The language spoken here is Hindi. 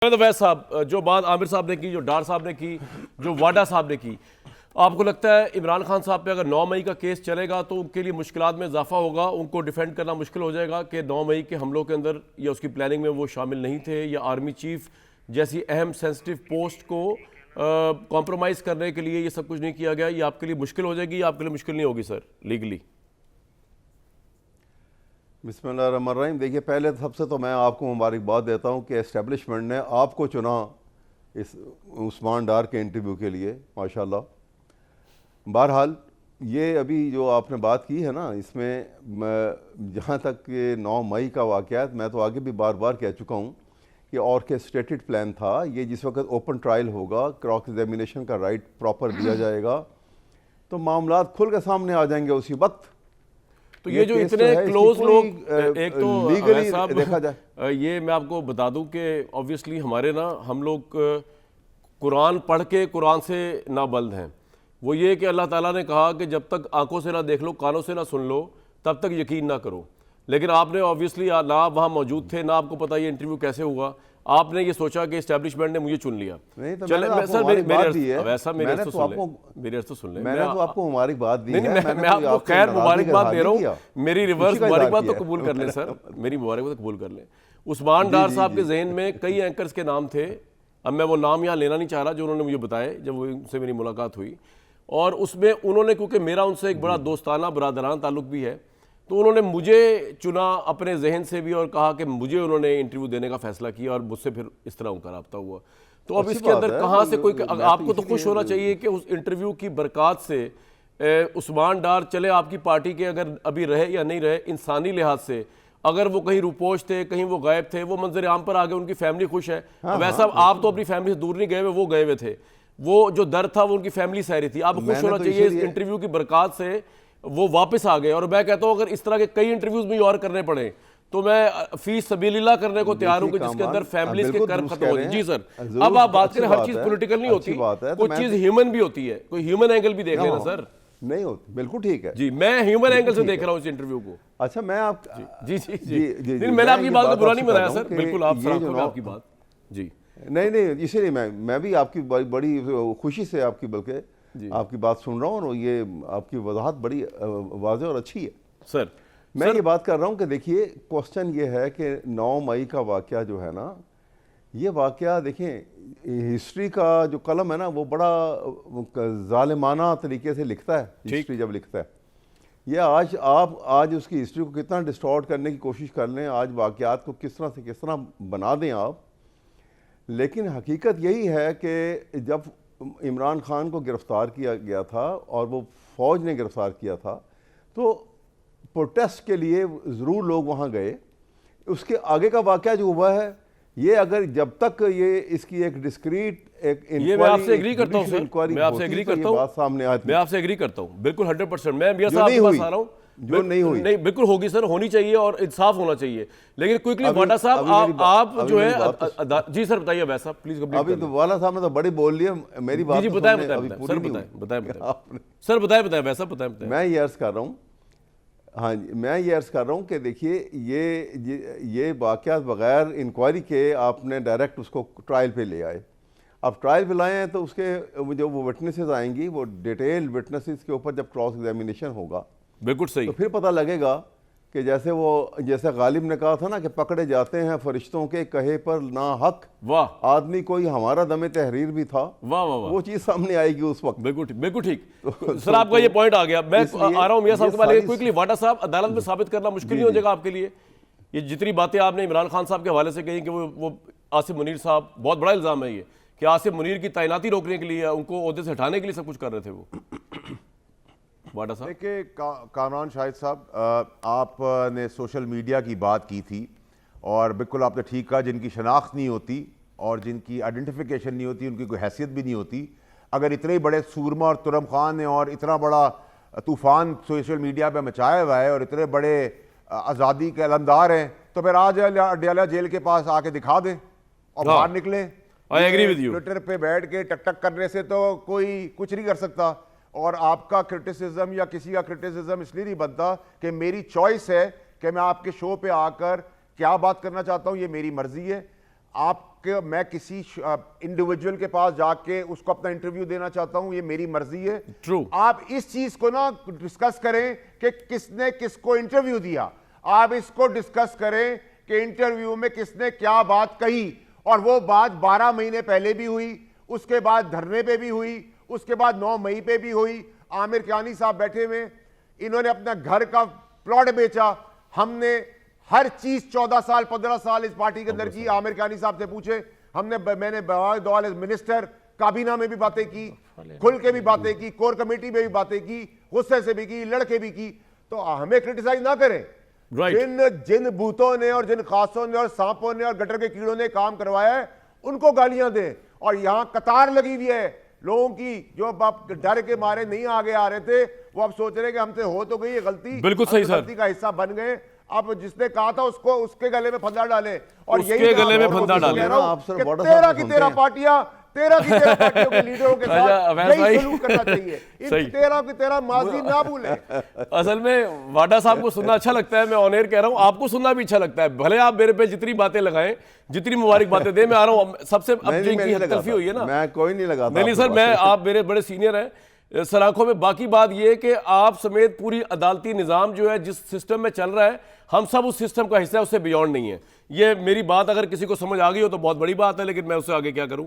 तो वैसे साहब, जो बात आमिर साहब ने की, जो डार साहब ने की, जो वाडा साहब ने की, आपको लगता है इमरान खान साहब पे अगर 9 मई का केस चलेगा तो उनके लिए मुश्किलात में इजाफा होगा, उनको डिफेंड करना मुश्किल हो जाएगा कि 9 मई के हमलों के अंदर या उसकी प्लानिंग में वो शामिल नहीं थे, या आर्मी चीफ जैसी अहम सेंसिटिव पोस्ट को कॉम्प्रोमाइज़ करने के लिए ये सब कुछ नहीं किया गया? ये आपके लिए मुश्किल हो जाएगी या आपके लिए मुश्किल नहीं होगी सर लीगली? बिस्मिल्लाहिर्रहमानिर्रहीम। देखिए, पहले सबसे तो मैं आपको मुबारकबाद देता हूँ कि एस्टेब्लिशमेंट ने आपको चुना इस उस्मान डार के इंटरव्यू के लिए, माशाल्लाह। बहरहाल ये अभी जो आपने बात की है ना, इसमें जहाँ तक कि 9 मई का वाक़यात, मैं तो आगे भी बार बार कह चुका हूँ कि ऑर्केस्ट्रेटेड प्लान था ये। जिस वक्त ओपन ट्रायल होगा, क्रॉस एग्जामिनेशन का राइट प्रॉपर दिया जाएगा तो मामलात खुल के सामने आ जाएंगे उसी वक्त। तो ये जो इतने क्लोज लोग, एक तो लीगली साहब देखा जाए, ये मैं आपको बता दूं कि ऑब्वियसली हमारे ना, हम लोग कुरान पढ़ के कुरान से नाबल्द हैं। वो ये कि अल्लाह ताला ने कहा कि जब तक आंखों से ना देख लो, कानों से ना सुन लो, तब तक यकीन ना करो। लेकिन आपने ऑब्वियसली ना आप वहाँ मौजूद थे, ना आपको पता ये इंटरव्यू कैसे हुआ। आपने ये सोचा कि एस्टैब्लिशमेंट ने मुझे चुन लिया। नहीं तो चले सर, मेरी अर्ज तो सुन ले। मैंने तो आपको मुबारकबाद दी है। मैं आपको खैर मुबारकबाद दे रहा हूँ, मेरी रिवर्स मुबारकबाद तो कबूल कर लें सर, मेरी मुबारकबाद कबूल कर लें। उस्मान डार साहब के जहन में कई एंकर्स के नाम थे, अब मैं वो नाम यहाँ लेना नहीं चाह रहा, जो उन्होंने मुझे बताए जब वो उनसे मेरी मुलाकात हुई। और उसमें उन्होंने, क्योंकि मेरा उनसे एक बड़ा दोस्ताना बरादराना ताल्लुक भी है, तो उन्होंने मुझे चुना अपने जहन से भी और कहा कि मुझे उन्होंने इंटरव्यू देने का फैसला किया और मुझसे फिर इस तरह उनका रब्ता हुआ। तो अब इसके अंदर कहाँ से कोई, आपको तो खुश होना चाहिए कि उस इंटरव्यू की बरकत से उस्मान डार चले आपकी पार्टी के अगर अभी रहे या नहीं रहे, इंसानी लिहाज से अगर वो कहीं रुपोश थे, कहीं वो गायब थे, वो मंजर आम पर आ गए, उनकी फैमिली खुश है। वैसा आप तो अपनी फैमिली से दूर नहीं गए हुए, वो गए हुए थे, वो जो दर्द था वो उनकी फैमिली सह रही थी। आप खुश होना चाहिए इस इंटरव्यू की बरकत से वो वापस आ गए। और मैं कहता हूं अगर इस तरह के कई इंटरव्यूज भी और करने पड़े तो मैं फी सबीलिल्लाह करने को तैयार हूं कि जिसके अंदर फैमिलीज के कर्ब खत्म हो जाए। जी सर, अब आप बात करें, हर चीज पॉलिटिकल नहीं होती, कुछ चीज ह्यूमन भी होती है, कोई ह्यूमन एंगल भी देख लेना सर। नहीं होती, बिल्कुल ठीक है जी, मैं ह्यूमन एंगल से देख रहा हूं इस इंटरव्यू को। अच्छा, मैं आप जी जी जी, मैंने आपकी बात को बुरा नहीं बनाया सर, बिल्कुल आप आपकी बात। जी नहीं, इसीलिए मैं भी आपकी बड़ी खुशी से आपकी, बल्कि आपकी बात सुन रहा हूँ और ये आपकी वजाहत बड़ी वाज़ेह और अच्छी है सर। मैं ये बात कर रहा हूँ कि देखिए, क्वेश्चन ये है कि 9 मई का वाक़या जो है ना, ये वाक़या देखें, हिस्ट्री का जो कलम है ना, वो बड़ा जालिमाना तरीके से लिखता है। हिस्ट्री जब लिखता है, ये आज उसकी हिस्ट्री को कितना डिस्टॉर्ट करने की कोशिश कर लें, आज वाक़यात को किस तरह बना दें आप, लेकिन हकीकत यही है कि जब इमरान खान को गिरफ़्तार किया गया था और वो फ़ौज ने गिरफ़्तार किया था, तो प्रोटेस्ट के लिए ज़रूर लोग वहाँ गए। उसके आगे का वाक़या जो हुआ है, ये अगर जब तक ये इसकी एक डिस्क्रीट ये मैं आपसे एग्री करता हूँ सर, मैं आपसे एग्री करता हूँ, सामने आती, मैं आपसे एग्री करता हूँ बिल्कुल 100%। मैं मियां साहब के पास आ रहा हूँ, जो नहीं हुई, नहीं बिल्कुल होगी सर, होनी चाहिए और इंसाफ होना चाहिए। लेकिन क्विकली वाडा साहब आप जो है, जी सर बताइए वैसा प्लीज। अभी तो वाला साहब ने तो बड़ी बोल लिया, मेरी बात जी बताएं सर, बताएं सर, बताएं वैसा बताएं। मैं ये अर्ज कर रहा हूँ, हाँ जी, मैं ये अर्ज़ कर रहा हूँ कि देखिए, ये वाक़यात बग़ैर इंक्वायरी के आपने डायरेक्ट उसको ट्रायल पे ले आए। अब ट्रायल पे लाए हैं तो उसके जो वो विटनेसेस आएंगी, वो डिटेल विटनेसेस के ऊपर जब क्रॉस एग्जामिनेशन होगा, बिल्कुल सही, तो फिर पता लगेगा कि जैसे गालिब ने कहा था ना कि पकड़े जाते हैं फरिश्तों के कहे पर ना हक, वाह आदमी कोई हमारा दमे तहरीर भी था, वाह वाह वाह, वो चीज़ सामने आएगी उस वक्त। बिल्कुल ठीक सर, आपका ये पॉइंट आ गया। मैं आ रहा हूँ मियां साहब के बारे में क्विकली। वाडा साहब, अदालत में साबित करना मुश्किल नहीं हो जाएगा आपके लिए? ये जितनी बातें आपने इमरान खान साहब के हवाले से कही कि वो आसिफ मुनीर साहब, बहुत बड़ा इल्ज़ाम है ये कि आसिफ मुनीर की तैनाती रोकने के लिए, उनको ओहदे से हटाने के लिए सब कुछ कर रहे थे वो। वाडा साहब देखिए, कामरान शाहिद साहब, आपने सोशल मीडिया की बात की थी और बिल्कुल आपने ठीक कहा, जिनकी शनाख्त नहीं होती और जिनकी आइडेंटिफिकेशन नहीं होती, उनकी कोई हैसियत भी नहीं होती, अगर इतने बड़े सूरमा और तुरम खान ने और इतना बड़ा तूफ़ान सोशल मीडिया पे मचाया हुआ है और इतने बड़े आज़ादी के अलमदार हैं, तो फिर आज अडयाला जेल के पास आके दिखा दें और बाहर निकलें। ट्विटर पे बैठ के टक करने से तो कोई कुछ नहीं कर सकता। और आपका क्रिटिसिज्म या किसी का क्रिटिसिज्म इसलिए नहीं बनता कि मेरी चॉइस है कि मैं आपके शो पे आकर क्या बात करना चाहता हूं, ये मेरी मर्जी है। आप मैं किसी इंडिविजुअल के पास जाके उसको अपना इंटरव्यू देना चाहता हूं, ये मेरी मर्जी है। True. आप इस चीज को ना डिस्कस करें कि किसने किसको इंटरव्यू दिया, आप इसको डिस्कस करें कि इंटरव्यू में किसने क्या बात कही, और वो बात 12 महीने पहले भी हुई, उसके बाद धरने पे भी हुई, उसके बाद 9 मई पे भी हुई। आमिर कियानी साहब बैठे हुए, इन्होंने अपना घर का प्लॉट बेचा, हमने हर चीज 14 साल 15 साल इस पार्टी के अंदर की। आमिर कियानी साहब से पूछे, मैंने दौल मिनिस्टर काबीना में भी बातें की, खुल के भी बातें की, कोर कमेटी में भी बातें की, गुस्से से भी की, लड़के भी की। तो हमें क्रिटिसाइज ना करें। जिन भूतों ने और जिन खासों ने और सांपों ने और गटर के कीड़ों ने काम करवाया है उनको गालियां दें। और यहां कतार लगी हुई है लोगों की, जो डर के मारे नहीं आगे आ रहे थे, वो अब सोच रहे हैं कि हमसे हो तो गई ये गलती, बिल्कुल सही सर, गलती का हिस्सा बन गए। अब जिसने कहा था उसको उसके गले में फंदा डाले, और उसके गले में फंदा डाले। तेरह की 13 पार्टियां, 13 की 13 पार्टियों के लीडरों के साथ यही सलूक करना चाहिए। इन 13 की 13 माजी ना भूलें। असल में वाडा साहब को सुनना अच्छा लगता है, मैं ऑन एयर कह रहा हूं, आपको सुनना भी अच्छा लगता है। भले आप मेरे पे जितनी बातें लगाएं, जितनी मुबारक बातें दें, मैं आ रहा हूं। सबसे अब जिनकी हतकल्फी हुई है ना, मैं कोई नहीं लगाता। नहीं सर, मैं, आप मेरे बड़े सीनियर हैं सलाखों में। बाकी बात यह है कि आप समेत पूरी अदालती निज़ाम जो है जिस सिस्टम में चल रहा है, हम सब उस सिस्टम का हिस्सा है, उससे बियॉन्ड नहीं है। ये मेरी बात अगर किसी को समझ आ गई हो तो बहुत बड़ी बात है, लेकिन मैं उससे आगे क्या करूं।